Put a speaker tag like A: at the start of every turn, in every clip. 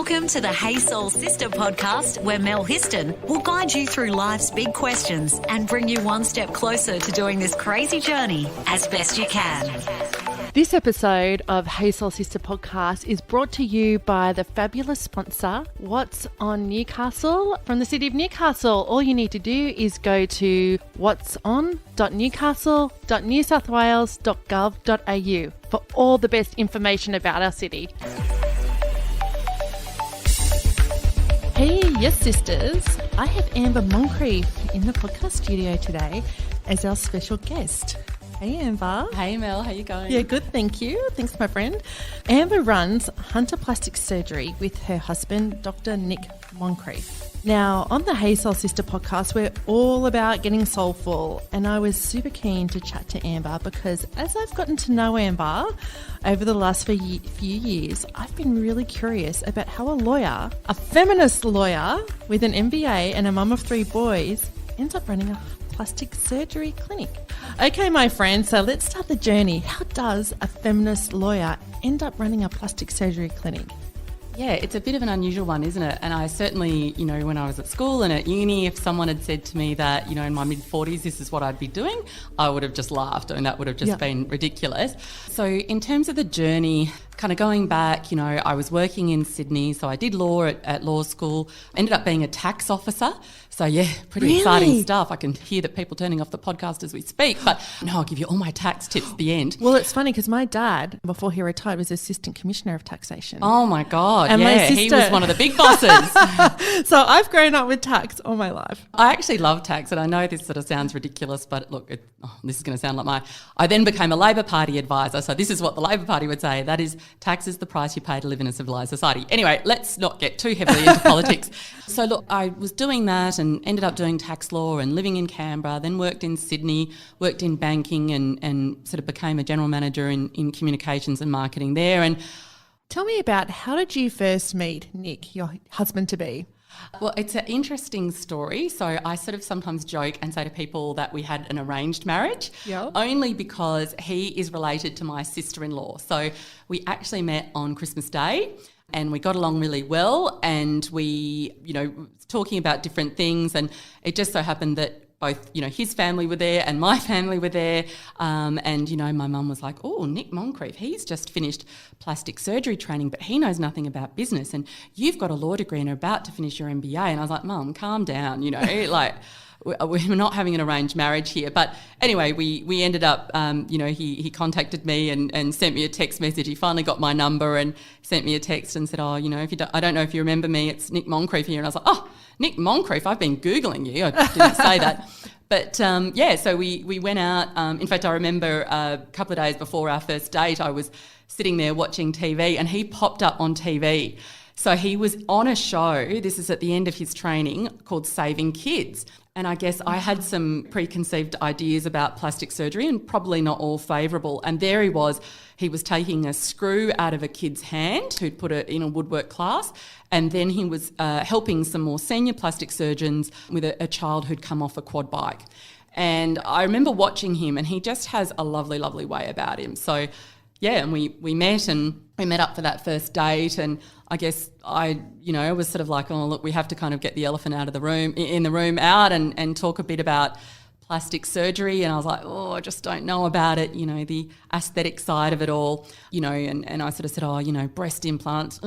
A: Welcome to the Hey Soul Sister podcast, where Mel Histon will guide you through life's big questions and bring you one step closer to doing this crazy journey as best you can.
B: This episode of Hey Soul Sister podcast is brought to you by the fabulous sponsor, What's on Newcastle, from the city of Newcastle. All you need to do is go to what'son.newcastle.newsouthwales.gov.au for all the best information about our city. Hey, yes, sisters. I have Amber Moncrieff in the podcast studio today as our special guest. Hey, Amber.
C: Hey, Mel. How you going?
B: Yeah, good, thank you. Thanks, my friend. Amber runs Hunter Plastic Surgery with her husband, Dr. Nick Moncrieff. Now, on the Hey Soul Sister podcast, we're all about getting soulful, and I was super keen to chat to Amber because as I've gotten to know Amber over the last few years, I've been really curious about how a lawyer, a feminist lawyer with an MBA and a mum of 3 boys, ends up running a plastic surgery clinic. Okay, my friend, so let's start the journey. How does a feminist lawyer end up running a plastic surgery clinic?
C: Yeah, it's a bit of an unusual one, isn't it? And I certainly, when I was at school and at uni, if someone had said to me that, in my mid-40s, this is what I'd be doing, I would have just laughed and that would have just been ridiculous. So in terms of the journey, kind of going back, I was working in Sydney, so I did law at law school, ended up being a tax officer. So, yeah, pretty exciting stuff. I can hear that people turning off the podcast as we speak, but no, I'll give you all my tax tips at the end.
B: Well, it's funny because my dad, before he retired, was Assistant Commissioner of Taxation.
C: Oh, my God.
B: And my sister,
C: he was one of the big bosses.
B: So I've grown up with tax all my life.
C: I actually love tax, and I know this sort of sounds ridiculous, but look, this is going to sound like I then became a Labor Party advisor, so this is what the Labor Party would say, that is, tax is the price you pay to live in a civilised society. Anyway, let's not get too heavily into politics. So look, I was doing that and ended up doing tax law and living in Canberra, then worked in Sydney, worked in banking and sort of became a general manager in communications and marketing there. And
B: tell me about, how did you first meet Nick, your husband-to-be?
C: Well, it's an interesting story. So I sort of sometimes joke and say to people that we had an arranged marriage, only because he is related to my sister-in-law. So we actually met on Christmas Day and we got along really well, and we, talking about different things, and it just so happened that both, his family were there and my family were there. And, my mum was like, oh, Nick Moncrieff, he's just finished plastic surgery training, but he knows nothing about business. And you've got a law degree and are about to finish your MBA. And I was like, Mum, calm down, like we're not having an arranged marriage here. But anyway, we ended up, he contacted me and sent me a text message. He finally got my number and sent me a text and said, oh, I don't know if you remember me, it's Nick Moncrieff here. And I was like, oh, Nick Moncrieff, I've been Googling you. I didn't say that. But, so we went out. In fact, I remember a couple of days before our first date, I was sitting there watching TV and he popped up on TV. So he was on a show, this is at the end of his training, called Saving Kids. And I guess I had some preconceived ideas about plastic surgery and probably not all favourable. And there he was taking a screw out of a kid's hand who'd put it in a woodwork class. And then he was helping some more senior plastic surgeons with a child who'd come off a quad bike. And I remember watching him, and he just has a lovely, lovely way about him. So, yeah, and we met up for that first date, and I guess I was sort of like, oh, look, we have to kind of get the elephant out of the room, and talk a bit about plastic surgery. And I was like, oh, I just don't know about it, the aesthetic side of it all, and I sort of said, oh, breast implants.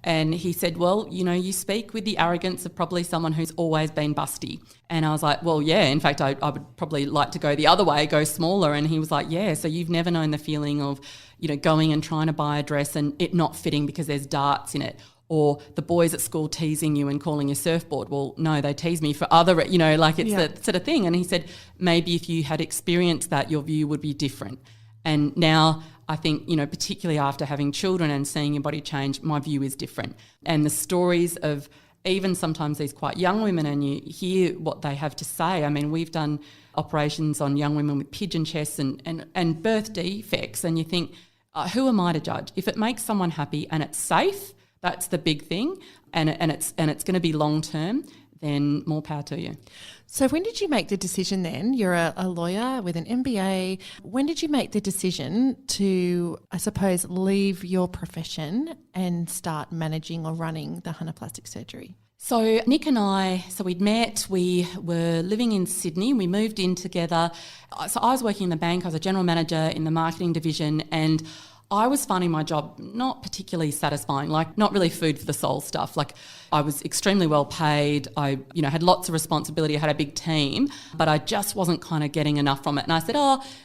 C: And he said, well, you speak with the arrogance of probably someone who's always been busty. And I was like, well, yeah, in fact, I would probably like to go the other way, go smaller. And he was like, yeah, so you've never known the feeling of, going and trying to buy a dress and it not fitting because there's darts in it, or the boys at school teasing you and calling you surfboard. Well, no, they tease me for other, that sort of thing. And he said, maybe if you had experienced that, your view would be different. And now I think, particularly after having children and seeing your body change, my view is different. And the stories of even sometimes these quite young women, and you hear what they have to say. I mean, we've done operations on young women with pigeon chests and birth defects, and you think, who am I to judge? If it makes someone happy and it's safe, that's the big thing, and it's going to be long term, then more power to you.
B: So when did you make the decision then? You're a lawyer with an MBA. When did you make the decision to, I suppose, leave your profession and start managing or running the Hunter Plastic Surgery?
C: So Nick and I, we'd met, we were living in Sydney, we moved in together. So I was working in the bank, I was a general manager in the marketing division, and I was finding my job not particularly satisfying, like not really food for the soul stuff. Like I was extremely well paid. I, had lots of responsibility. I had a big team, but I just wasn't kind of getting enough from it. And I said,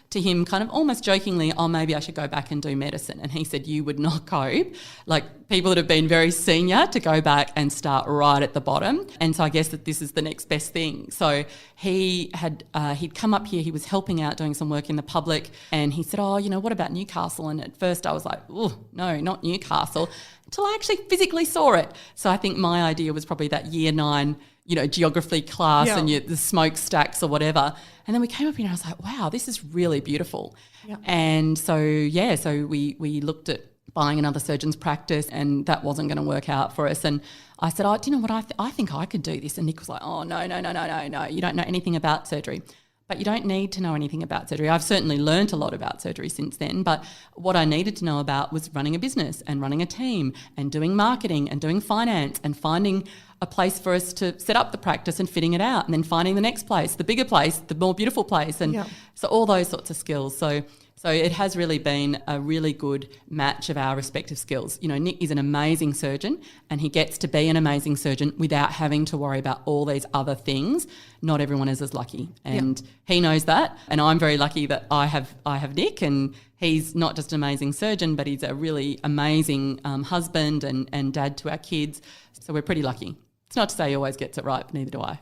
C: to him kind of almost jokingly, maybe I should go back and do medicine. And he said, you would not cope. Like people that have been very senior to go back and start right at the bottom. And so I guess that this is the next best thing. So he had, he'd come up here, he was helping out doing some work in the public, and he said, what about Newcastle? And at first I was like, oh, no, not Newcastle, until I actually physically saw it. So I think my idea was probably that year 9, geography class and the smokestacks or whatever. And then we came up here and I was like, wow, this is really beautiful. Yep. And so we looked at buying another surgeon's practice, and that wasn't going to work out for us. And I said, do you know what, I think I could do this. And Nick was like, oh, no, you don't know anything about surgery. But you don't need to know anything about surgery. I've certainly learnt a lot about surgery since then, but what I needed to know about was running a business and running a team and doing marketing and doing finance and finding a place for us to set up the practice and fitting it out, and then finding the next place, the bigger place, the more beautiful place, and so all those sorts of skills. So it has really been a really good match of our respective skills. Nick is an amazing surgeon, and he gets to be an amazing surgeon without having to worry about all these other things. Not everyone is as lucky, and he knows that. And I'm very lucky that I have Nick, and he's not just an amazing surgeon, but he's a really amazing husband and dad to our kids. So we're pretty lucky. It's not to say he always gets it right, but neither do I.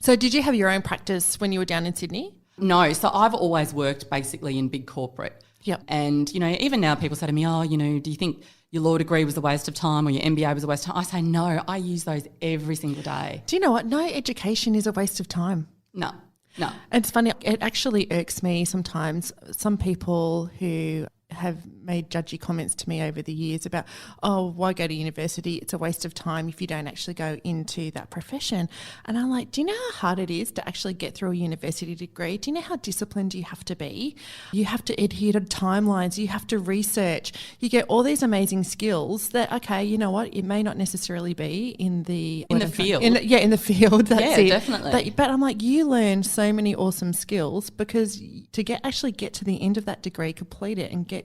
B: So did you have your own practice when you were down in Sydney?
C: No, so I've always worked basically in big corporate.
B: Yep.
C: And, even now people say to me, do you think your law degree was a waste of time or your MBA was a waste of time? I say, no, I use those every single day.
B: Do you know what? No education is a waste of time.
C: No.
B: It's funny, it actually irks me sometimes. Some people who have made judgy comments to me over the years about, why go to university? It's a waste of time if you don't actually go into that profession. And I'm like, do you know how hard it is to actually get through a university degree? Do you know how disciplined you have to be? You have to adhere to timelines. You have to research. You get all these amazing skills that, okay, you know what? It may not necessarily be in the
C: field.
B: In the field. That's it.
C: Definitely.
B: But I'm like, you learn so many awesome skills because to get to the end of that degree, complete it, and get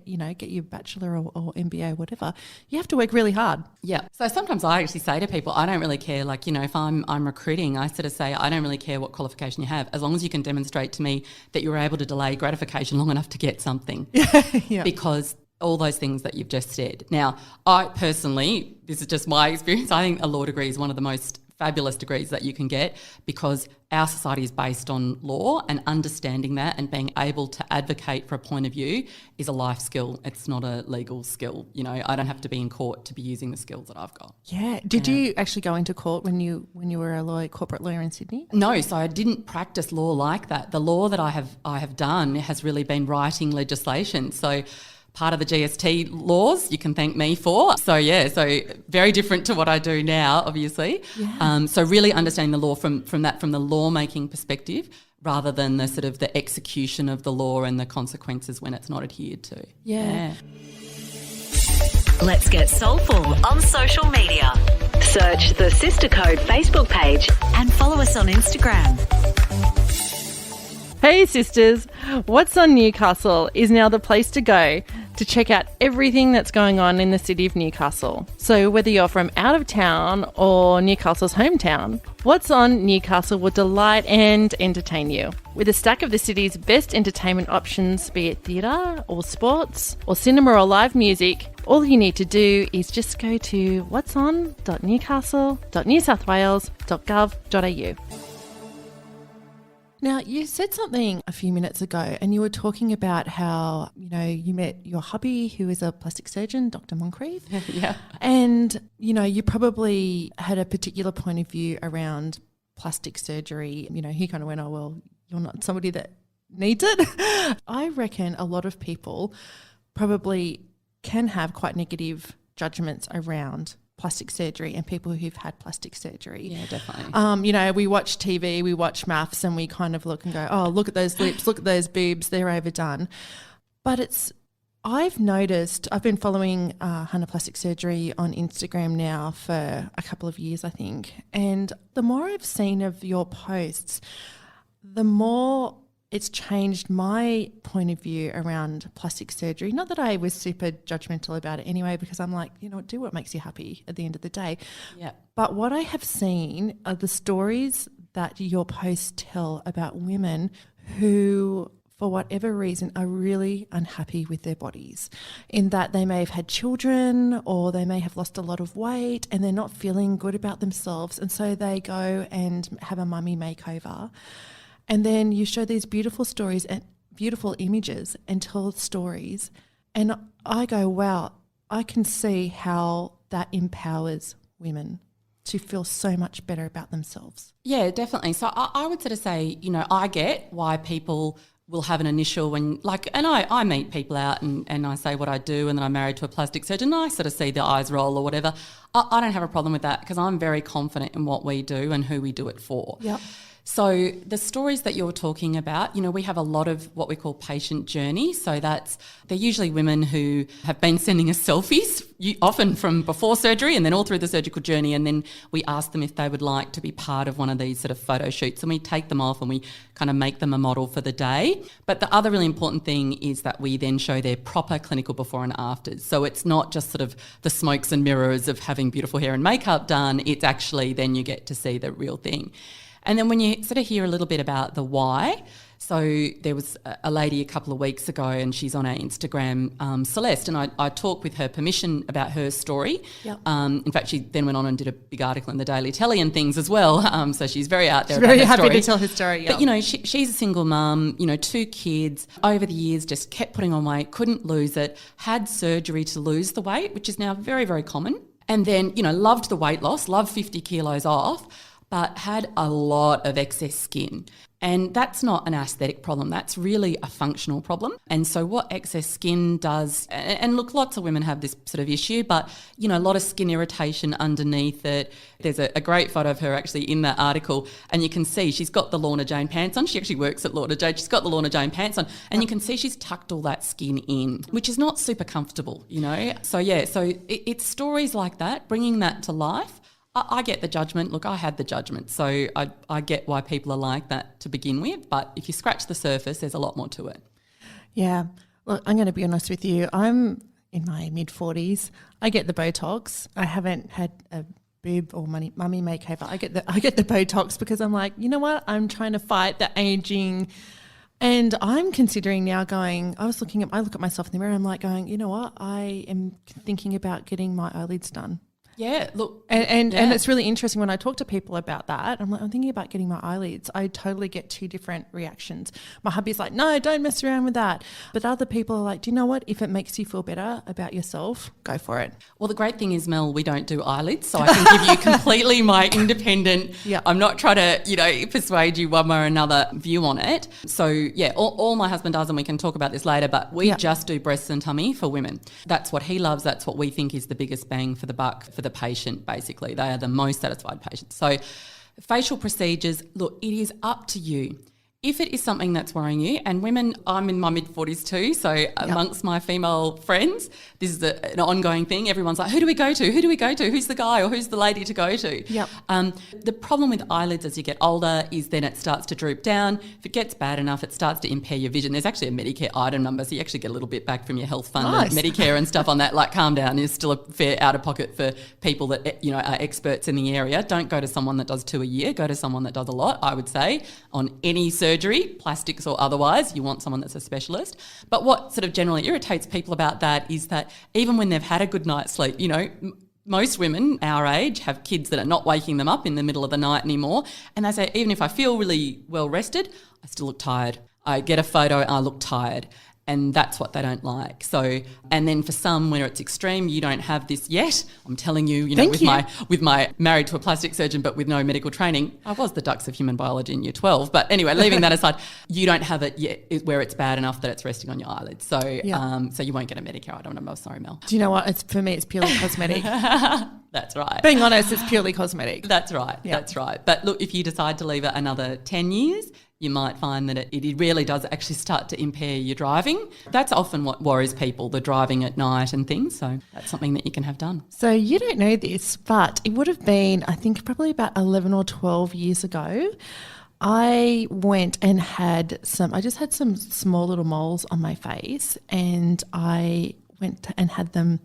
B: your bachelor or MBA, whatever, you have to work really hard.
C: Yeah. So sometimes I actually say to people, I don't really care, if I'm recruiting, I sort of say, I don't really care what qualification you have, as long as you can demonstrate to me that you were able to delay gratification long enough to get something.
B: Yeah.
C: Because all those things that you've just said. Now, I personally, this is just my experience, I think a law degree is one of the most fabulous degrees that you can get, because our society is based on law, and understanding that and being able to advocate for a point of view is a life skill. It's not a legal skill. I don't have to be in court to be using the skills that I've got.
B: Yeah. Did you actually go into court when you were a corporate lawyer in Sydney?
C: No, so I didn't practice law like that. The law that I have done has really been writing legislation. So part of the GST laws you can thank me for. So very different to what I do now, obviously.
B: Yeah.
C: So really understanding the law from the lawmaking perspective, rather than the sort of the execution of the law and the consequences when it's not adhered to.
B: Yeah.
A: Let's get soulful on social media. Search the Sister Code Facebook page and follow us on Instagram.
B: Hey sisters, What's on Newcastle is now the place to go to check out everything that's going on in the city of Newcastle. So whether you're from out of town or Newcastle's hometown, What's on Newcastle will delight and entertain you. With a stack of the city's best entertainment options, be it theatre or sports or cinema or live music, all you need to do is just go to whatson.newcastle.newsouthwales.gov.au. Now, you said something a few minutes ago and you were talking about how, you met your hubby who is a plastic surgeon, Dr. Moncrieff.
C: Yeah.
B: And, you probably had a particular point of view around plastic surgery. He kind of went, oh, well, you're not somebody that needs it. I reckon a lot of people probably can have quite negative judgments around plastic surgery and people who've had plastic surgery.
C: Yeah, definitely.
B: You know, we watch TV, we watch maths, and we kind of look and go, oh, look at those lips, look at those boobs, they're overdone. But I've noticed, I've been following Hunter Plastic Surgery on Instagram now for a couple of years, I think, and the more I've seen of your posts, the more it's changed my point of view around plastic surgery. Not that I was super judgmental about it anyway, because I'm like, you know, do what makes you happy at the end of the day.
C: Yeah.
B: But what I have seen are the stories that your posts tell about women who, for whatever reason, are really unhappy with their bodies, in that they may have had children or they may have lost a lot of weight and they're not feeling good about themselves, and so they go and have a mummy makeover. And then you show these beautiful stories and beautiful images and tell stories. And I go, wow, I can see how that empowers women to feel so much better about themselves.
C: Yeah, definitely. So I would sort of say, you know, I get why people will have an initial when, like, and I meet people out and I say what I do and then I'm married to a plastic surgeon and I sort of see the eyes roll or whatever. I don't have a problem with that because I'm very confident in what we do and who we do it for.
B: Yep.
C: So the stories that you're talking about, you know, we have a lot of what we call patient journey. So they're usually women who have been sending us selfies, often from before surgery and then all through the surgical journey. And then we ask them if they would like to be part of one of these sort of photo shoots, and we take them off and we kind of make them a model for the day. But the other really important thing is that we then show their proper clinical before and afters. So it's not just sort of the smokes and mirrors of having beautiful hair and makeup done. It's actually then you get to see the real thing. And then when you sort of hear a little bit about the why, so there was a lady a couple of weeks ago and she's on our Instagram, Celeste, and I talked with her permission about her story.
B: Yep.
C: In fact, she then went on and did a big article in the Daily Telly and things as well. So she's very out there.
B: She's very
C: about her
B: happy
C: story.
B: to tell her story. Yep.
C: But, you know, she's a single mum, you know, 2 kids, over the years just kept putting on weight, couldn't lose it, had surgery to lose the weight, which is now very, very common. And then, you know, loved the weight loss, loved 50 kilos off, but had a lot of excess skin. And that's not an aesthetic problem, that's really a functional problem. And so what excess skin does, and look, lots of women have this sort of issue, but, you know, a lot of skin irritation underneath it. There's a great photo of her actually in that article, and you can see she's got the Lorna Jane pants on. She actually works at Lorna Jane. She's got the Lorna Jane pants on, and you can see she's tucked all that skin in, which is not super comfortable, you know. So, yeah, so it's stories like that, bringing that to life. I get the judgment. Look, I had the judgment. So I get why people are like that to begin with. But if you scratch the surface, there's a lot more to it.
B: Yeah. Look, I'm going to be honest with you. I'm in my mid-40s. I get the Botox. I haven't had a boob or mummy makeover. I get the Botox because I'm like, you know what? I'm trying to fight the aging. And I'm considering now going, I look at myself in the mirror and I'm like going, you know what? I am thinking about getting my eyelids done.
C: Yeah, look.
B: And it's really interesting when I talk to people about that. I'm thinking about getting my eyelids. I totally get 2 different reactions. My hubby's like, no, don't mess around with that. But other people are like, do you know what? If it makes you feel better about yourself, go for it.
C: Well, the great thing is, Mel, we don't do eyelids, so I can give you completely my independent, I'm not trying to, you know, persuade you one way or another view on it. So, yeah, all my husband does, and we can talk about this later, but we just do breasts and tummy for women. That's what he loves. That's what we think is the biggest bang for the buck for the patient, basically. They are the most satisfied patients. So facial procedures, look, it is up to you. If it is something that's worrying you, and women, I'm in my mid-40s too, so amongst my female friends, this is an ongoing thing. Everyone's like, who do we go to? Who do we go to? Who's the guy or who's the lady to go to?
B: Yep.
C: The problem with eyelids as you get older is then it starts to droop down. If it gets bad enough, it starts to impair your vision. There's actually a Medicare item number, so you actually get a little bit back from your health fund and Medicare and stuff on that. Like, calm down. There's still a fair out-of-pocket for people that, you know, are experts in the area. Don't go to someone that does 2 a year. Go to someone that does a lot, I would say, on any surgery, plastics or otherwise. You want someone that's a specialist. But what sort of generally irritates people about that is that even when they've had a good night's sleep, you know, most women our age have kids that are not waking them up in the middle of the night anymore. And they say, even if I feel really well rested, I still look tired. I get a photo and I look tired. And that's what they don't like. So, and then for some where it's extreme, you don't have this yet. I'm telling you, with my married to a plastic surgeon but with no medical training, I was the dux of human biology in year 12. But anyway, leaving that aside, you don't have it yet where it's bad enough that it's resting on your eyelids. So, so you won't get a Medicare item. I'm sorry, Mel.
B: Do you know what? For me, it's purely cosmetic.
C: That's right.
B: Being honest, it's purely cosmetic.
C: That's right. Yeah. That's right. But look, if you decide to leave it another 10 years, you might find that it really does actually start to impair your driving. That's often what worries people, the driving at night and things. So that's something that you can have done.
B: So you don't know this, but it would have been, I think, probably about 11 or 12 years ago. I went and I just had some small little moles on my face, and I went and had them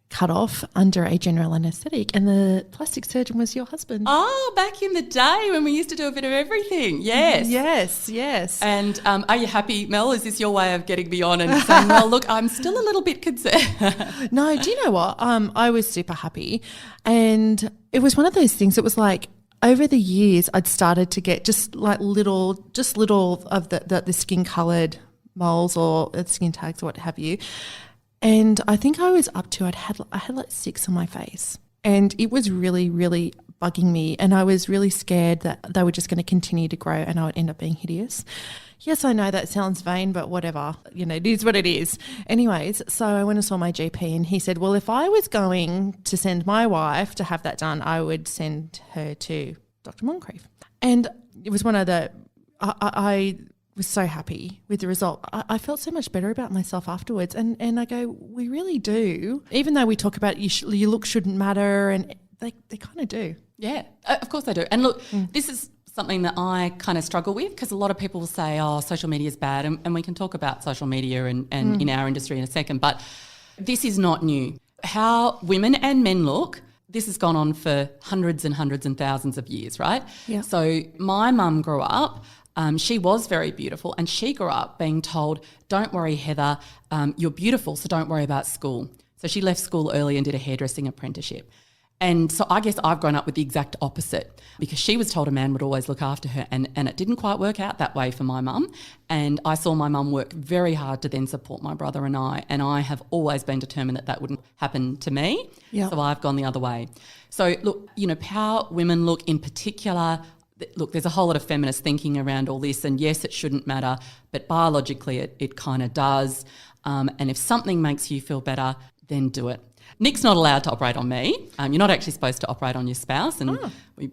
B: cut off under a general anaesthetic, and the plastic surgeon was your husband.
C: Oh, back in the day when we used to do a bit of everything. Yes.
B: Yes.
C: And are you happy, Mel? Is this your way of getting me on and saying, well, look, I'm still a little bit concerned?
B: No, do you know what? I was super happy, and it was one of those things. It was like over the years I'd started to get just little of the skin coloured moles or skin tags or what have you. And I think I was up to, I had like 6 on my face, and it was really, really bugging me. And I was really scared that they were just going to continue to grow and I would end up being hideous. Yes, I know that sounds vain, but whatever, it is what it is. Anyways, so I went and saw my GP, and he said, well, if I was going to send my wife to have that done, I would send her to Dr. Moncrieff. And it was one of the, I was so happy with the result. I felt so much better about myself afterwards. And I go, we really do. Even though we talk about your look shouldn't matter, and they kind of do.
C: Yeah, of course they do. And look, this is something that I kind of struggle with, because a lot of people will say, oh, social media is bad. And we can talk about social media and in our industry in a second. But this is not new. How women and men look, this has gone on for hundreds and hundreds and thousands of years, right?
B: Yeah.
C: So my mum grew up, she was very beautiful, and she grew up being told, don't worry, Heather, you're beautiful, so don't worry about school. So she left school early and did a hairdressing apprenticeship. And so I guess I've grown up with the exact opposite, because she was told a man would always look after her, and it didn't quite work out that way for my mum. And I saw my mum work very hard to then support my brother and I have always been determined that that wouldn't happen to me.
B: Yeah.
C: So I've gone the other way. So look, how women look in particular, look, there's a whole lot of feminist thinking around all this, and yes, it shouldn't matter, but biologically it kind of does. And if something makes you feel better, then do it. Nick's not allowed to operate on me. You're not actually supposed to operate on your spouse, and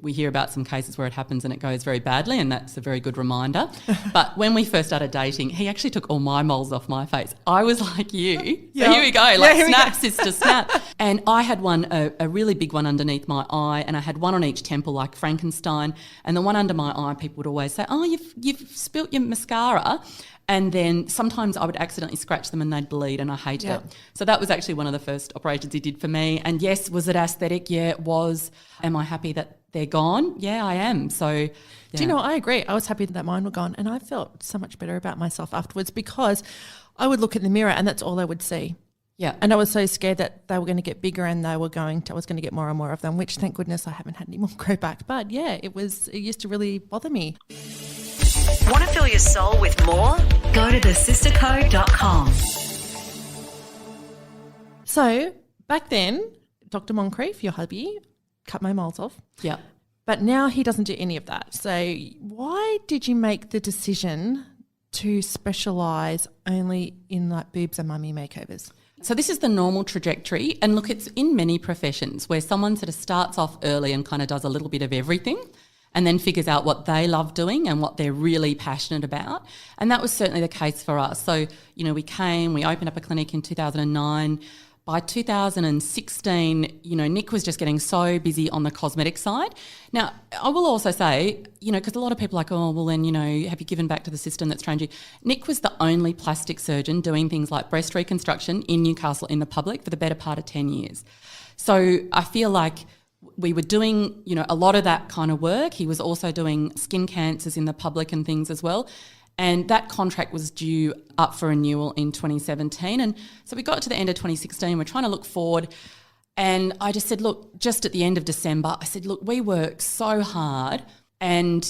C: we hear about some cases where it happens and it goes very badly, and that's a very good reminder. But when we first started dating, he actually took all my moles off my face. I was like you.
B: Yeah.
C: So here we go, snap, sister, snap. And I had one, a really big one underneath my eye, and I had one on each temple like Frankenstein, and the one under my eye, people would always say, oh, you've spilt your mascara. And then sometimes I would accidentally scratch them and they'd bleed, and I hated it. So that was actually one of the first operations he did for me. And yes, was it aesthetic? Yeah, it was. Am I happy that they're gone? Yeah, I am. So, yeah.
B: Do you know, I agree. I was happy that mine were gone, and I felt so much better about myself afterwards, because I would look in the mirror and that's all I would see.
C: Yeah.
B: And I was so scared that they were going to get bigger and I was going to get more and more of them, which thank goodness I haven't had any more grow back. But yeah, it used to really bother me.
A: Want to fill your soul with more? Go to thesistercode.com.
B: So back then, Dr. Moncrieff, your hubby, cut my moles off.
C: Yeah.
B: But now he doesn't do any of that. So why did you make the decision to specialise only in like boobs and mummy makeovers?
C: So this is the normal trajectory. And look, it's in many professions where someone sort of starts off early and kind of does a little bit of everything, and then figures out what they love doing and what they're really passionate about. And that was certainly the case for us. So, we opened up a clinic in 2009. By 2016, Nick was just getting so busy on the cosmetic side. Now, I will also say, because a lot of people are like, oh, well then, have you given back to the system that's trained you? Nick was the only plastic surgeon doing things like breast reconstruction in Newcastle in the public for the better part of 10 years. So I feel like we were doing, a lot of that kind of work. He was also doing skin cancers in the public and things as well. And that contract was due up for renewal in 2017. And so we got to the end of 2016. We're trying to look forward. And I just said, look, just at the end of December, I said, look, we work so hard And,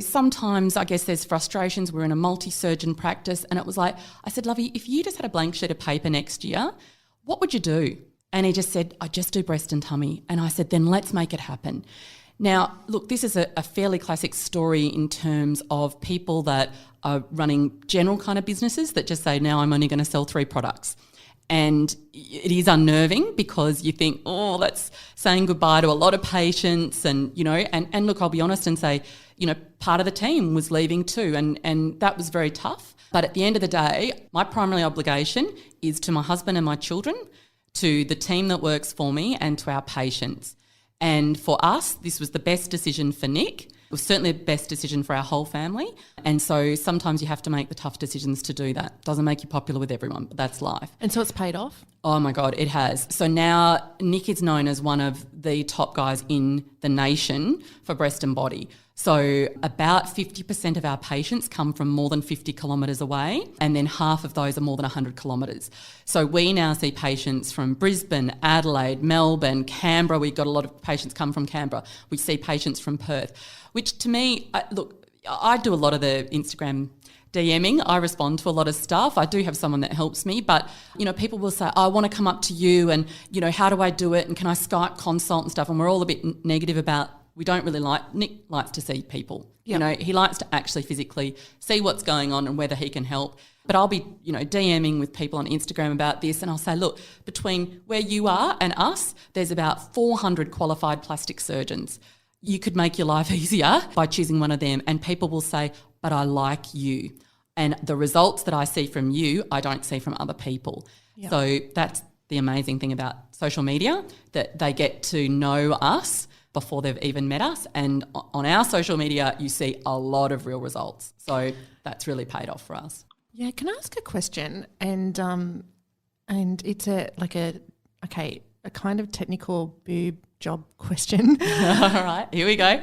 C: sometimes I guess there's frustrations. We're in a multi-surgeon practice. And it was like, I said, Lovey, if you just had a blank sheet of paper next year, what would you do? And he just said, I just do breast and tummy. And I said, then let's make it happen. Now, look, this is a fairly classic story in terms of people that are running general kind of businesses that just say, now I'm only going to sell 3 products. And it is unnerving because you think, oh, that's saying goodbye to a lot of patients. And, and look, I'll be honest and say, part of the team was leaving too. And that was very tough. But at the end of the day, my primary obligation is to my husband and my children, to the team that works for me, and to our patients. And for us, this was the best decision for Nick. It was certainly the best decision for our whole family. And so sometimes you have to make the tough decisions to do that. Doesn't make you popular with everyone, but that's life.
B: And so it's paid off?
C: Oh my God, it has. So now Nick is known as one of the top guys in the nation for breast and body. So about 50% of our patients come from more than 50 kilometres away, and then half of those are more than 100 kilometres. So we now see patients from Brisbane, Adelaide, Melbourne, Canberra. We've got a lot of patients come from Canberra. We see patients from Perth, which to me, I do a lot of the Instagram DMing. I respond to a lot of stuff. I do have someone that helps me, but, people will say, I want to come up to you and, how do I do it? And can I Skype consult and stuff? And we're all a bit negative about, we don't really Nick likes to see people.
B: Yep.
C: He likes to actually physically see what's going on and whether he can help. But I'll be, DMing with people on Instagram about this, and I'll say, look, between where you are and us, there's about 400 qualified plastic surgeons. You could make your life easier by choosing one of them. And people will say, but I like you. And the results that I see from you, I don't see from other people. Yep. So that's the amazing thing about social media, that they get to know us before they've even met us. And on our social media, you see a lot of real results. So that's really paid off for us.
B: Yeah, can I ask a question? And it's a kind of technical boob job question.
C: All right, here we go.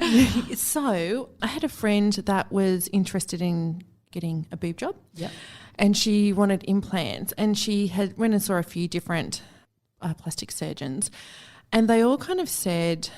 B: So I had a friend that was interested in getting a boob job.
C: Yeah.
B: And she wanted implants, and she had went and saw a few different plastic surgeons, and they all kind of said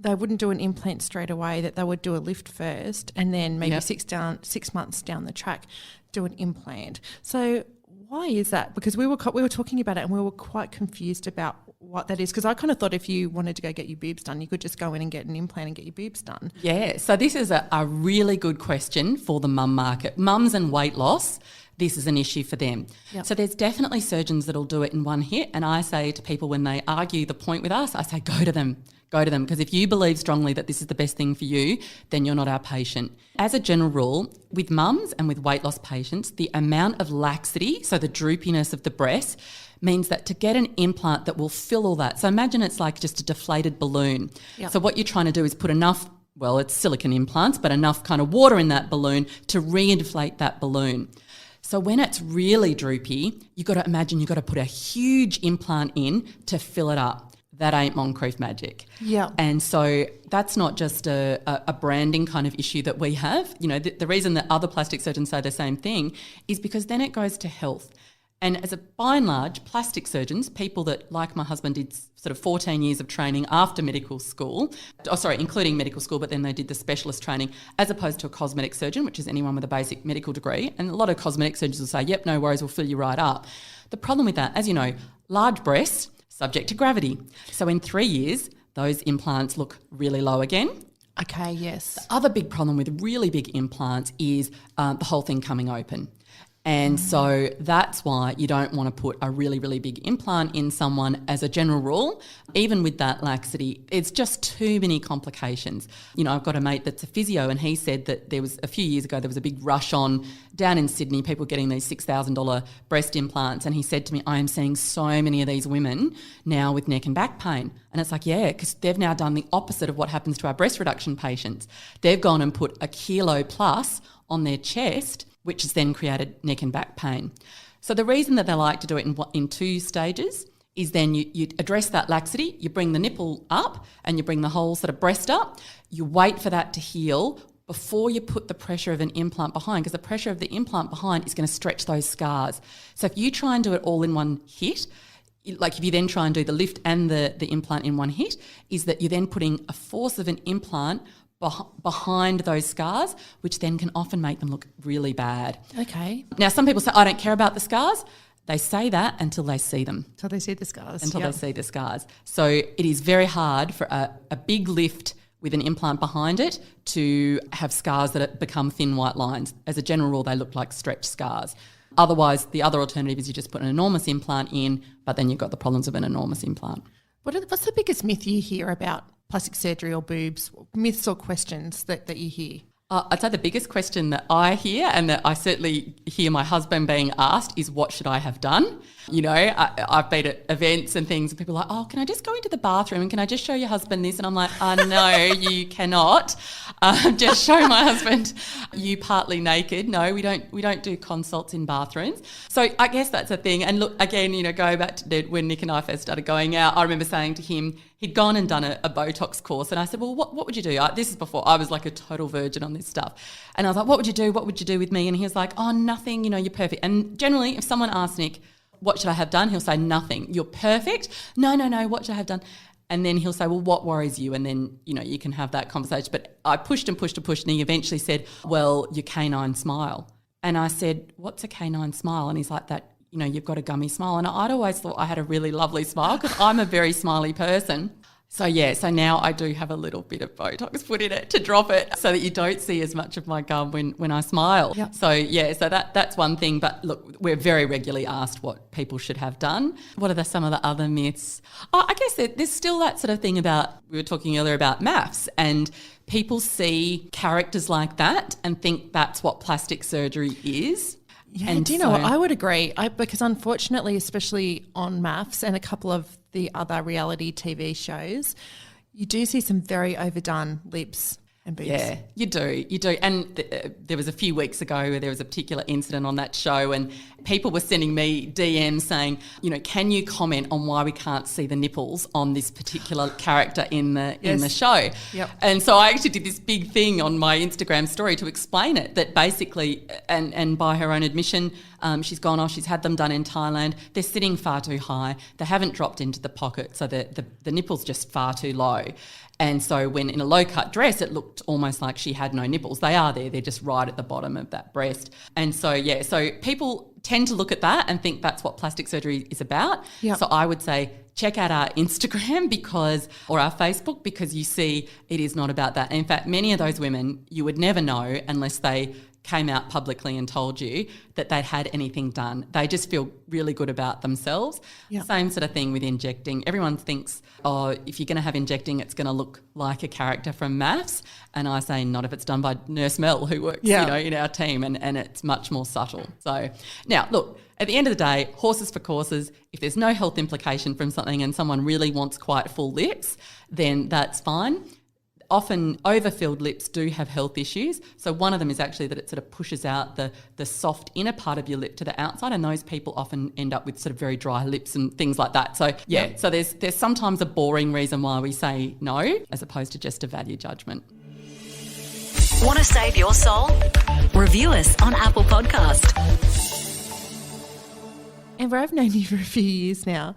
B: they wouldn't do an implant straight away, that they would do a lift first and then maybe 6 months down the track do an implant. So why is that? Because we were talking about it and we were quite confused about what that is, because I kind of thought if you wanted to go get your boobs done, you could just go in and get an implant and get your boobs done.
C: Yeah, so this is a really good question for the mum market. Mums and weight loss, this is an issue for them. Yep. So there's definitely surgeons that'll do it in one hit, and I say to people when they argue the point with us, I say go to them, because if you believe strongly that this is the best thing for you, then you're not our patient. As a general rule, with mums and with weight loss patients, the amount of laxity, so the droopiness of the breast, means that to get an implant that will fill all that, so imagine it's like just a deflated balloon. Yep. So what you're trying to do is put enough, well, it's silicone implants, but enough kind of water in that balloon to reinflate that balloon. So when it's really droopy, you've got to imagine you've got to put a huge implant in to fill it up. That ain't Moncrieff magic.
B: Yeah.
C: And so that's not just a branding kind of issue that we have. The reason that other plastic surgeons say the same thing is because then it goes to health. And by and large, plastic surgeons, people that, like my husband, did sort of 14 years of training after medical school, including medical school, but then they did the specialist training, as opposed to a cosmetic surgeon, which is anyone with a basic medical degree. And a lot of cosmetic surgeons will say, yep, no worries, we'll fill you right up. The problem with that, as you know, large breasts, subject to gravity. So in 3 years, those implants look really low again.
B: Okay, yes.
C: The other big problem with really big implants is the whole thing coming open. And so that's why you don't want to put a really, really big implant in someone as a general rule. Even with that laxity, it's just too many complications. I've got a mate that's a physio, and he said that there was a few years ago, there was a big rush on down in Sydney, people getting these $6,000 breast implants. And he said to me, I am seeing so many of these women now with neck and back pain. And it's like, yeah, because they've now done the opposite of what happens to our breast reduction patients. They've gone and put a kilo plus on their chest, which has then created neck and back pain. So the reason that they like to do it in 2 stages is then you address that laxity, you bring the nipple up and you bring the whole sort of breast up, you wait for that to heal before you put the pressure of an implant behind, because the pressure of the implant behind is going to stretch those scars. So if you try and do it all in one hit, like if you then try and do the lift and the implant in one hit, is that you're then putting a force of an implant behind those scars, which then can often make them look really bad.
B: Okay.
C: Now, some people say, I don't care about the scars. They say that until they see them.
B: Until they see the scars.
C: They see the scars. So it is very hard for a big lift with an implant behind it to have scars that become thin white lines. As a general rule, they look like stretched scars. Otherwise, the other alternative is you just put an enormous implant in, but then you've got the problems of an enormous implant.
B: What's the biggest myth you hear about plastic surgery or boobs, myths or questions that you hear?
C: I'd say the biggest question that I hear, and that I certainly hear my husband being asked, is what should I have done? You know, I've been at events and things and people are like, oh, can I just go into the bathroom and can I just show your husband this? And I'm like, no, you cannot. Just show my husband you partly naked. No, we don't do consults in bathrooms. So I guess that's a thing. And look, again, you know, go back to when Nick and I first started going out, I remember saying to him, he'd gone and done a Botox course. And I said, well, what would you do? This is before I was like a total virgin on this stuff. And I was like, what would you do? What would you do with me? And he was like, oh, nothing. You know, you're perfect. And generally, if someone asks Nick, what should I have done? He'll say, nothing. You're perfect. No. What should I have done? And then he'll say, well, what worries you? And then, you know, you can have that conversation. But I pushed and he eventually said, well, your canine smile. And I said, what's a canine smile? And he's like, that, you know, you've got a gummy smile. And I'd always thought I had a really lovely smile because I'm a very smiley person. So now I do have a little bit of Botox put in it to drop it so that you don't see as much of my gum when I smile. Yep. So that's one thing. But look, we're very regularly asked what people should have done. What are some of the other myths? I guess there's still that sort of thing about, we were talking earlier about maths, and people see characters like that and think that's what plastic surgery is.
B: Yeah, and do you know what? I would agree because unfortunately, especially on maths and a couple of the other reality TV shows, you do see some very overdone lips and boobs.
C: Yeah, you do. And there was a few weeks ago where there was a particular incident on that show and people were sending me DMs saying, you know, can you comment on why we can't see the nipples on this particular character in the show?
B: Yep.
C: And so I actually did this big thing on my Instagram story to explain it, that basically, and by her own admission, she's gone off, she's had them done in Thailand. They're sitting far too high. They haven't dropped into the pocket, so the nipple's just far too low. And so when in a low-cut dress, it looked almost like she had no nipples. They are there. They're just right at the bottom of that breast. And so, so people tend to look at that and think that's what plastic surgery is about. Yep. So I would say check out our Instagram or our Facebook because you see it is not about that. And in fact, many of those women you would never know unless they came out publicly and told you that they'd had anything done. They just feel really good about themselves. Yep. Same sort of thing with injecting. Everyone thinks, oh, if you're going to have injecting, it's going to look like a character from maths. And I say not if it's done by Nurse Mel, who works in our team, and it's much more subtle. So now, look, at the end of the day, horses for courses. If there's no health implication from something and someone really wants quite full lips, then that's fine. Often overfilled lips do have health issues. So one of them is actually that it sort of pushes out the soft inner part of your lip to the outside, and those people often end up with sort of very dry lips and things like that. So so there's sometimes a boring reason why we say no as opposed to just a value judgment.
A: Want to save your soul? Review us on Apple Podcast.
B: Amber, I've known you for a few years now.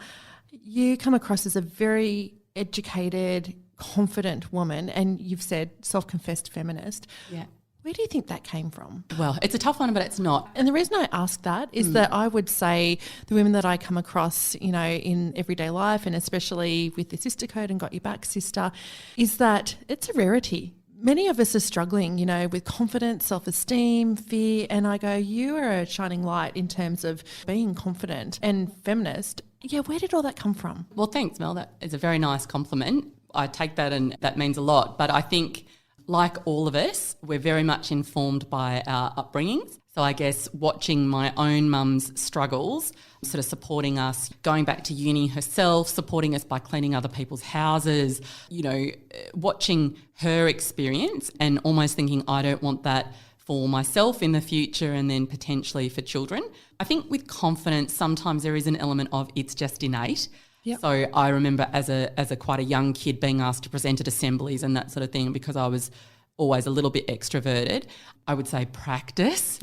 B: You come across as a very educated, confident woman, and you've said self-confessed feminist.
C: Yeah.
B: Where do you think that came from?
C: Well, it's a tough one, but it's not.
B: And the reason I ask that is that I would say the women that I come across, you know, in everyday life, and especially with the Sister Code and Got Your Back Sister, is that it's a rarity. Many of us are struggling, you know, with confidence, self-esteem, fear, and I go, you are a shining light in terms of being confident and feminist. Yeah, where did all that come from?
C: Well, thanks, Mel. That is a very nice compliment. I take that and that means a lot. But I think, like all of us, we're very much informed by our upbringings. So I guess watching my own mum's struggles, sort of supporting us, going back to uni herself, supporting us by cleaning other people's houses, you know, watching her experience and almost thinking I don't want that for myself in the future and then potentially for children. I think with confidence, sometimes there is an element of it's just innate. Yep. So I remember as a quite a young kid being asked to present at assemblies and that sort of thing because I was always a little bit extroverted. I would say practice.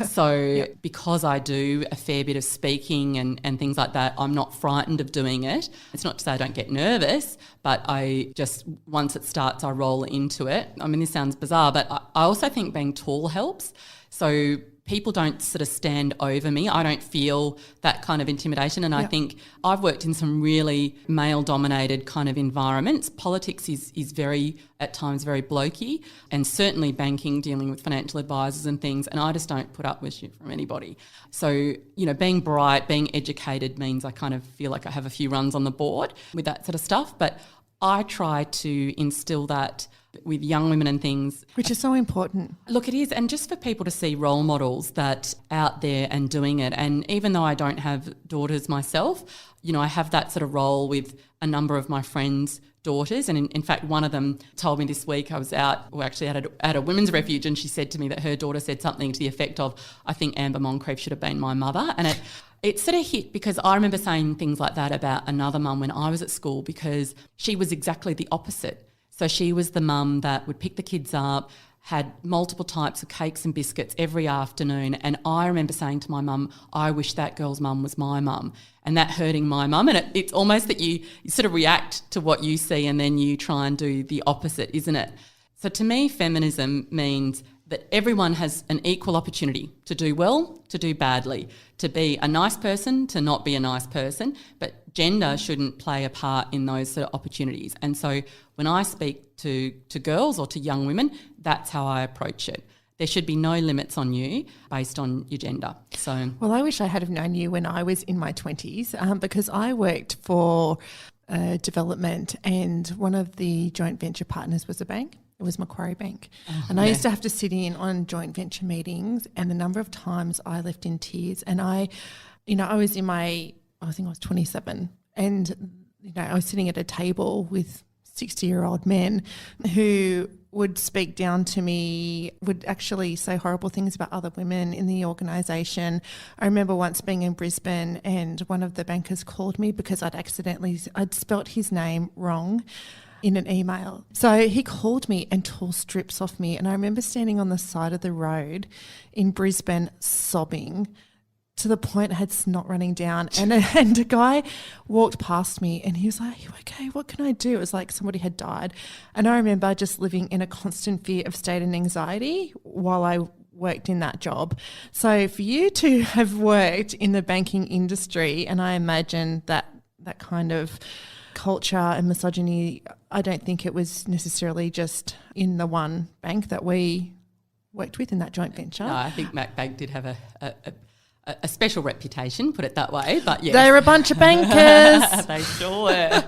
C: So because I do a fair bit of speaking and things like that, I'm not frightened of doing it. It's not to say I don't get nervous, but I just, once it starts, I roll into it. I mean, this sounds bizarre, but I also think being tall helps. So people don't sort of stand over me. I don't feel that kind of intimidation. And I think I've worked in some really male-dominated kind of environments. Politics is very, at times, very blokey, and certainly banking, dealing with financial advisors and things, and I just don't put up with shit from anybody. So, you know, being bright, being educated means I kind of feel like I have a few runs on the board with that sort of stuff. But I try to instill that with young women and things.
B: Which is so important.
C: Look, it is. And just for people to see role models that out there and doing it. And even though I don't have daughters myself, you know, I have that sort of role with a number of my friends' daughters. And in fact, one of them told me this week, I was out, or actually at a women's refuge, and she said to me that her daughter said something to the effect of, I think Amber Moncrieff should have been my mother. And it sort of hit, because I remember saying things like that about another mum when I was at school, because she was exactly the opposite. So she was the mum that would pick the kids up, had multiple types of cakes and biscuits every afternoon. And I remember saying to my mum, I wish that girl's mum was my mum, and that hurting my mum. And it's almost that you sort of react to what you see and then you try and do the opposite, isn't it? So to me, feminism means that everyone has an equal opportunity to do well, to do badly, to be a nice person, to not be a nice person, but gender shouldn't play a part in those sort of opportunities. And so when I speak to girls or to young women, that's how I approach it. There should be no limits on you based on your gender. So,
B: well, I wish I had have known you when I was in my 20s because I worked for development, and one of the joint venture partners was a bank. It was Macquarie Bank. And I used to have to sit in on joint venture meetings, and the number of times I left in tears. And I was I think I was 27, and, you know, I was sitting at a table with 60-year-old men who would speak down to me, would actually say horrible things about other women in the organisation. I remember once being in Brisbane and one of the bankers called me because I'd spelt his name wrong in an email. So he called me and tore strips off me. And I remember standing on the side of the road in Brisbane sobbing to the point I had snot running down. And a guy walked past me and he was like, "You okay? What can I do?" It was like somebody had died. And I remember just living in a constant fear of state and anxiety while I worked in that job. So for you to have worked in the banking industry, and I imagine that kind of culture and misogyny, I don't think it was necessarily just in the one bank that we worked with in that joint venture.
C: No, I think Mac Bank did have a special reputation, put it that way. But yes.
B: They're a bunch of bankers.
C: They sure were.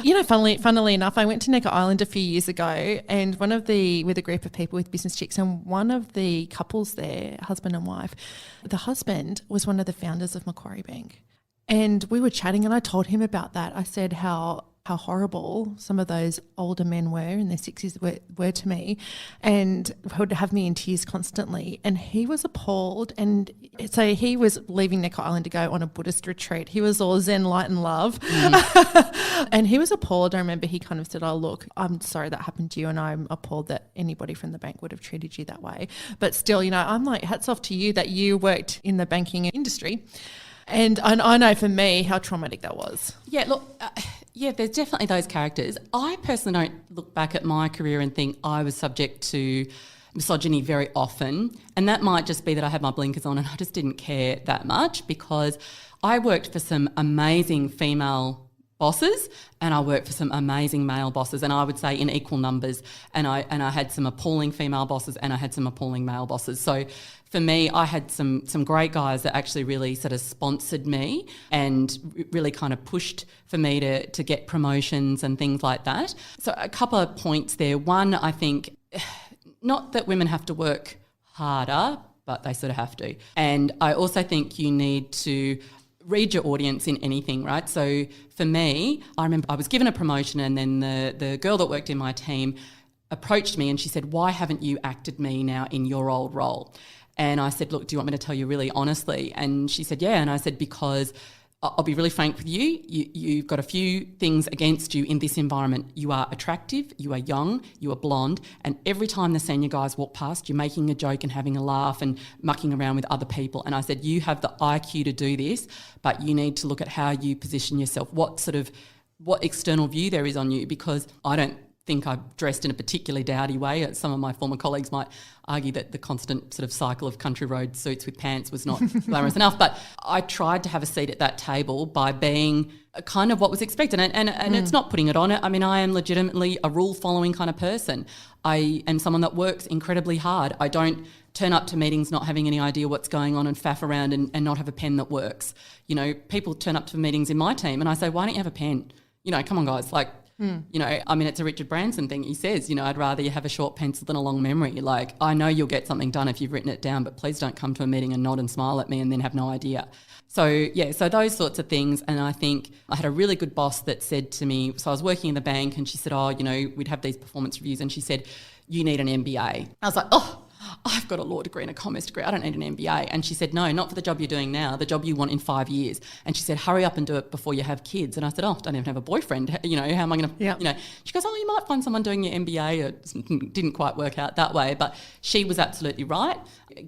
B: You know, funnily enough, I went to Necker Island a few years ago, and with a group of people with business chicks, and one of the couples there, husband and wife, the husband was one of the founders of Macquarie Bank. And we were chatting, and I told him about that. I said how horrible some of those older men were in their 60s were to me, and would have me in tears constantly. And he was appalled. And so he was leaving Necker Island to go on a Buddhist retreat. He was all Zen, light and love. And he was appalled. I remember he kind of said, "Oh, look, I'm sorry that happened to you, and I'm appalled that anybody from the bank would have treated you that way." But still, you know, I'm like, hats off to you that you worked in the banking industry. And I know for me how traumatic that was.
C: Yeah, look, there's definitely those characters. I personally don't look back at my career and think I was subject to misogyny very often. And that might just be that I had my blinkers on and I just didn't care that much, because I worked for some amazing female bosses and I worked for some amazing male bosses, and I would say in equal numbers. And I had some appalling female bosses and I had some appalling male bosses. So for me, I had some great guys that actually really sort of sponsored me and really kind of pushed for me to get promotions and things like that. So a couple of points there. One, I think, not that women have to work harder, but they sort of have to. And I also think you need to read your audience in anything, right? So for me, I remember I was given a promotion, and then the girl that worked in my team approached me and she said, "Why haven't you acted me now in your old role?" And I said, "Look, do you want me to tell you really honestly?" And she said, "Yeah." And I said, "Because I'll be really frank with you. You've got a few things against you in this environment. You are attractive, you are young, you are blonde, and every time the senior guys walk past, you're making a joke and having a laugh and mucking around with other people. And I said, you have the IQ to do this, but you need to look at how you position yourself, what external view there is on you, because I don't think I've dressed in a particularly dowdy way. Some of my former colleagues might argue that the constant sort of cycle of country road suits with pants was not glamorous enough. But I tried to have a seat at that table by being kind of what was expected. And it's not putting it on it. I mean, I am legitimately a rule-following kind of person. I am someone that works incredibly hard. I don't turn up to meetings not having any idea what's going on and faff around and not have a pen that works. You know, people turn up to meetings in my team and I say, why don't you have a pen? You know, come on, guys, like, you know, I mean, it's a Richard Branson thing. He says, you know, I'd rather you have a short pencil than a long memory. Like, I know you'll get something done if you've written it down, but please don't come to a meeting and nod and smile at me and then have no idea. So, yeah, so those sorts of things. And I think I had a really good boss that said to me, so I was working in the bank and she said, oh, you know, we'd have these performance reviews and she said, you need an MBA. I was like, oh, I've got a law degree and a commerce degree. I don't need an MBA. And she said, no, not for the job you're doing now, the job you want in 5 years. And she said, hurry up and do it before you have kids. And I said, oh, I don't even have a boyfriend. You know, how am I going to, you know, she goes, oh, you might find someone doing your MBA. It didn't quite work out that way. But she was absolutely right.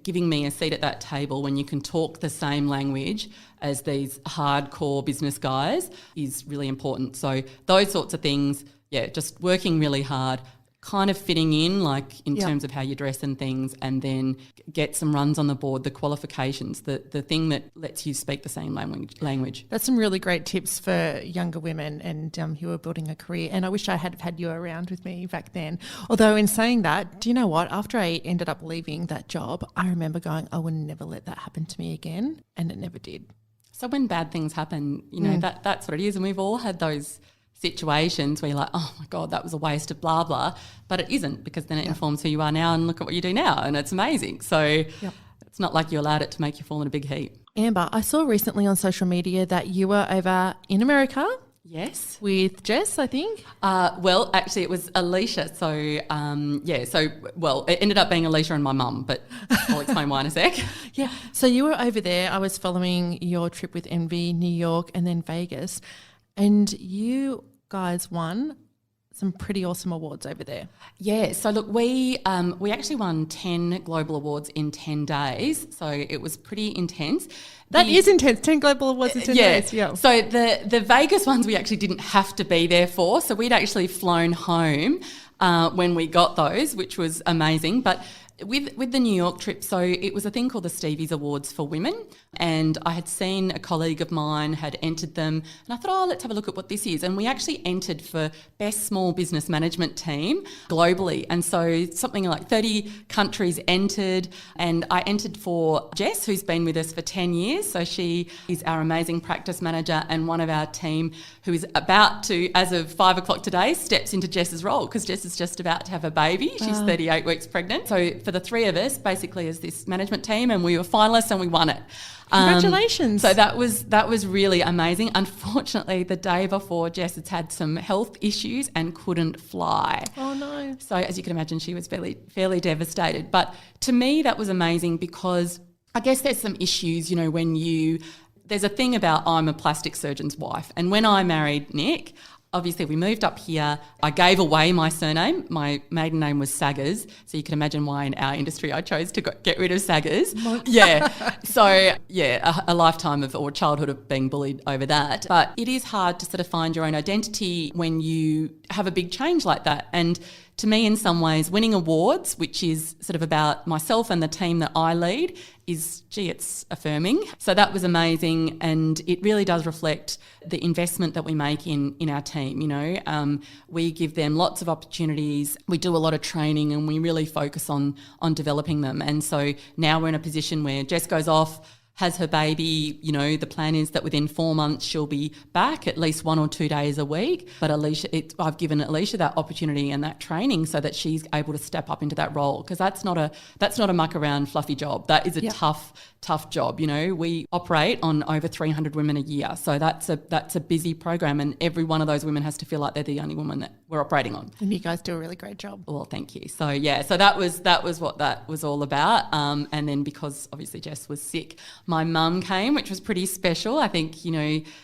C: Giving me a seat at that table when you can talk the same language as these hardcore business guys is really important. So those sorts of things, yeah, just working really hard, kind of fitting in, like in terms of how you dress and things, and then get some runs on the board, the qualifications, the thing that lets you speak the same language.
B: That's some really great tips for younger women and who are building a career. And I wish I had had you around with me back then. Although in saying that, do you know what? After I ended up leaving that job, I remember going, I would never let that happen to me again. And it never did.
C: So when bad things happen, you know, that's what it is. And we've all had those situations where you're like, oh my God, that was a waste of blah, blah. But it isn't, because then it informs who you are now and look at what you do now. And it's amazing. So it's not like you allowed it to make you fall in a big heap.
B: Amber, I saw recently on social media that you were over in America.
C: Yes.
B: With Jess, I think.
C: Well, actually it was Alicia. So, it ended up being Alicia and my mum, but I'll explain why in a sec.
B: Yeah. So you were over there. I was following your trip with Envy, New York and then Vegas. And you guys won some pretty awesome awards over there.
C: Yeah, so look, we actually won 10 global awards in 10 days, so it was pretty intense.
B: That is intense, 10 global awards in 10 days. Yeah.
C: So the Vegas ones we actually didn't have to be there for, so we'd actually flown home when we got those, which was amazing. But with the New York trip, so it was a thing called the Stevie's Awards for Women, and I had seen a colleague of mine had entered them, and I thought, oh, let's have a look at what this is. And we actually entered for Best Small Business Management Team globally, and so something like 30 countries entered, and I entered for Jess, who's been with us for 10 years. So she is our amazing practice manager and one of our team who is about to, as of 5 o'clock today, steps into Jess's role, because Jess is just about to have a baby. She's 38 weeks pregnant. So for the three of us, basically, as this management team, and we were finalists and we won it.
B: Congratulations.
C: So that was really amazing. Unfortunately, the day before, Jess had some health issues and couldn't fly.
B: Oh, no.
C: So as you can imagine, she was fairly devastated. But to me, that was amazing, because I guess there's some issues, you know, there's a thing about I'm a plastic surgeon's wife. And when I married Nick, obviously we moved up here. I gave away my surname. My maiden name was Saggers. So you can imagine why in our industry I chose to get rid of Saggers. Yeah. So, yeah, a lifetime or childhood of being bullied over that. But it is hard to sort of find your own identity when you have a big change like that. And to me, in some ways, winning awards, which is sort of about myself and the team that I lead, it's affirming. So that was amazing, and it really does reflect the investment that we make in our team. You know, we give them lots of opportunities. We do a lot of training, and we really focus on developing them. And so now we're in a position where Jess goes off, has her baby, you know, the plan is that within 4 months she'll be back at least 1 or 2 days a week. But I've given Alicia that opportunity and that training so that she's able to step up into that role, because that's not a muck around fluffy job. That is a tough job. You know, we operate on over 300 women a year, so that's a busy program, and every one of those women has to feel like they're the only woman that we're operating on.
B: And you guys do a really great job.
C: Well, thank you. So yeah, so that was what that was all about. And then because obviously Jess was sick, My mum came, which was pretty special. I think,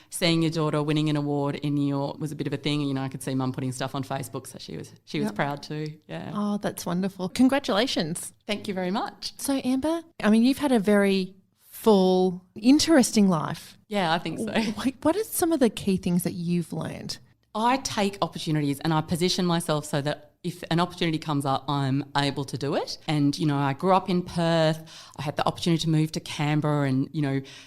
C: seeing your daughter winning an award in New York was a bit of a thing. I could see mum putting stuff on Facebook, so she was proud too. Yeah.
B: Oh, that's wonderful. Congratulations.
C: Thank you very much.
B: So Amber, you've had a very full, interesting life.
C: Yeah, I think so.
B: What are some of the key things that you've learned?
C: I take opportunities and I position myself so that if an opportunity comes up, I'm able to do it. And, I grew up in Perth. I had the opportunity to move to Canberra and,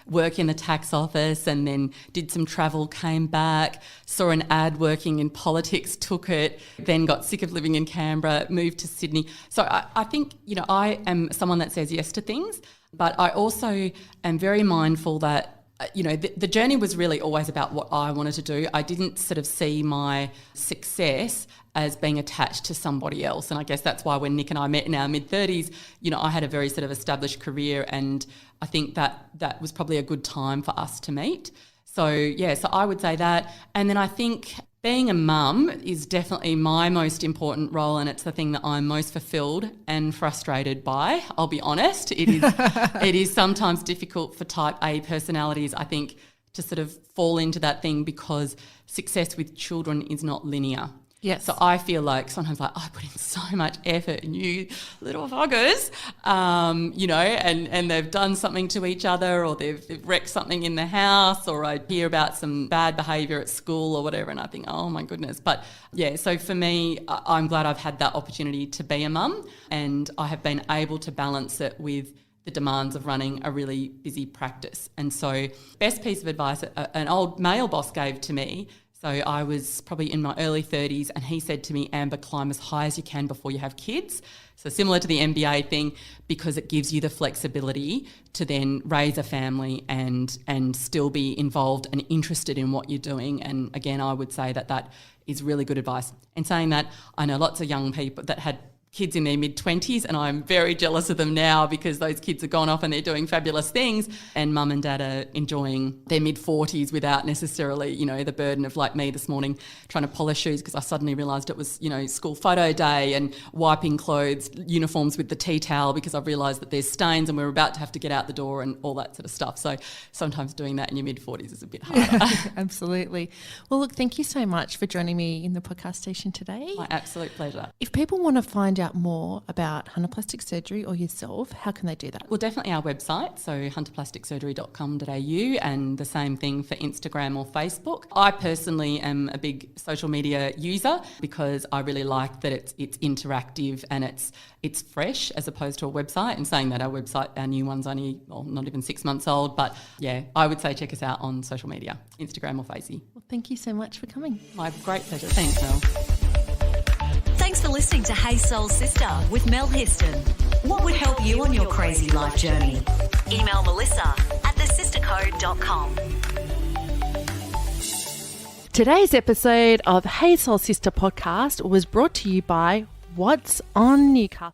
C: work in the tax office, and then did some travel, came back, saw an ad working in politics, took it, then got sick of living in Canberra, moved to Sydney. So I think, I am someone that says yes to things, but I also am very mindful that the journey was really always about what I wanted to do. I didn't sort of see my success as being attached to somebody else. And I guess that's why when Nick and I met in our mid-30s, I had a very sort of established career, and I think that was probably a good time for us to meet. So I would say that. And then I think being a mum is definitely my most important role, and it's the thing that I'm most fulfilled and frustrated by. I'll be honest. It is sometimes difficult for type A personalities, I think, to sort of fall into that thing, because success with children is not linear.
B: Yes.
C: So I feel like sometimes I put in so much effort, and you little fuckers, and they've done something to each other, or they've wrecked something in the house, or I hear about some bad behaviour at school or whatever, and I think, oh my goodness. But so for me, I'm glad I've had that opportunity to be a mum, and I have been able to balance it with the demands of running a really busy practice. And so best piece of advice an old male boss gave to me. So I was probably in my early 30s, and he said to me, Amber, climb as high as you can before you have kids. So similar to the MBA thing, because it gives you the flexibility to then raise a family and still be involved and interested in what you're doing. And again, I would say that is really good advice. And saying that, I know lots of young people that had kids in their mid-20s, and I'm very jealous of them now, because those kids have gone off and they're doing fabulous things, and mum and dad are enjoying their mid-40s without necessarily, the burden of, like me this morning, trying to polish shoes because I suddenly realised it was, school photo day, and wiping clothes, uniforms with the tea towel because I've realised that there's stains and we're about to have to get out the door and all that sort of stuff. So sometimes doing that in your mid-40s is a bit harder.
B: Absolutely. Well, look, thank you so much for joining me in the podcast station today.
C: My absolute pleasure.
B: If people want to find out more about hunterplastic surgery or yourself, how can they do that?
C: Well, definitely our website, so hunterplasticsurgery.com.au, and the same thing for Instagram or Facebook. I personally am a big social media user because I really like that it's interactive and it's fresh as opposed to a website. And saying that, our new one's only not even 6 months old, but I would say check us out on social media, Instagram or Facey.
B: Well, thank you so much for coming.
C: My great pleasure. Thanks, Mel.
A: Thanks for listening to Hey Soul Sister with Mel Histon. What would help you on your crazy life journey? Email melissa@thesistercode.com.
B: Today's episode of Hey Soul Sister podcast was brought to you by What's on Newcastle.